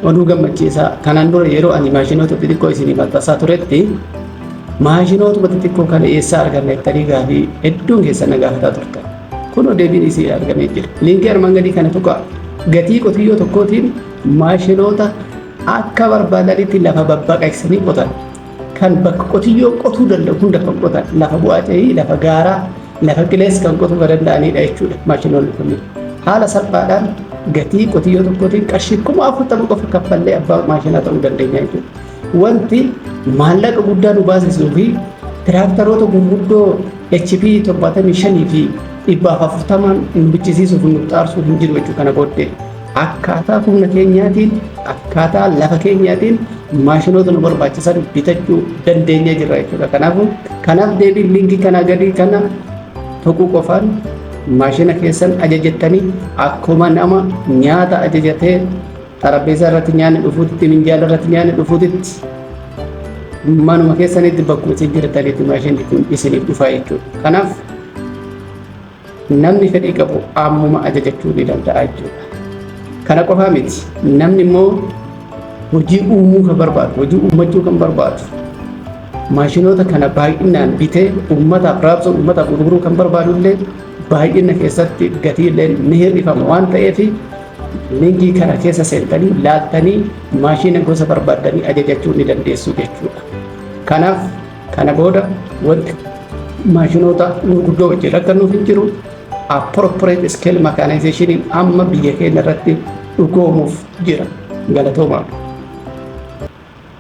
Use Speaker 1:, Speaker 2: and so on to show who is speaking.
Speaker 1: oduu gammachiisaa kanaan dura yeroo ani maashinoota xixiqqoo isinii maxxansaa turetti maashinoota xixiqqoo kana eessaa arganna jettanii gaafii hedduun keessa na gaafataa turtan. Kun deebiin isii argamee jira. Liinkii armaan gadii kana tuqaa gatii qotiyyoo tokkootiin maashinoota akka barbaadanitti lafa babbaqaqsanii qotan kan bakka qotiyyoo qotuu danda'u hunda kan qotan lafa bu'aa ta'ii lafa gaaraa lafa qilees kan qotuu danda'anidha jechuudha maashinoonni kunniin. Haala salphaadhaan gatii qotiyyoo tokkootiin qarshii 40,000 qofa kaffallee abbaa maashinaa ta'uu dandeenya jechuudha. Wanti maallaqa guddaa nu baasisuu fi tiraaktaroota gurguddoo HP 75 fi 440 nu bichisiisuuf nu xaarsuuf hin jiru jechuudha kana booddee. Akkaataa humna keenyaatiin akkaataa lafa keenyaatiin maashinoota nu barbaachisan bitachuu dandeenya jirra jechuudha. Kanaaf deebiin liinkii kana gadii kana tuquu qofaan maashina keessan ajajattanii akkuma nama nyaata ajajatee xarabeessaa irratti nyaanni dhufuutitti minjaala irratti nyaanni dhufuutitti manuma keessanitti bakkuma isin jirtanitti maashinni kun isiniif dhufaa jechuudha. Kanaaf namni fedhii qabu ammuma ajajachuu ni danda'a jechuudha. Kana qofaa miti namni immoo hojii uumuu kan barbaadu hojii uumachuu kan barbaadu maashinoota kana baay'inaan bitee uummataaf raabsuu uummataaf gurguruu kan barbaadu illee baay'ina keessatti gatiilee ni hir'ifama waan ta'eef liinkii kana keessa seentanii laaltanii maashina gosa barbaadanii ajajachuu ni dandeessu jechuudha. Kanaaf kana booda wanti maashinoota gurguddoo wajjin rakkannuuf hin jiru appropriate scale mechanization amma biyya keenya irratti dhugoomuuf jira. Galatoomaa.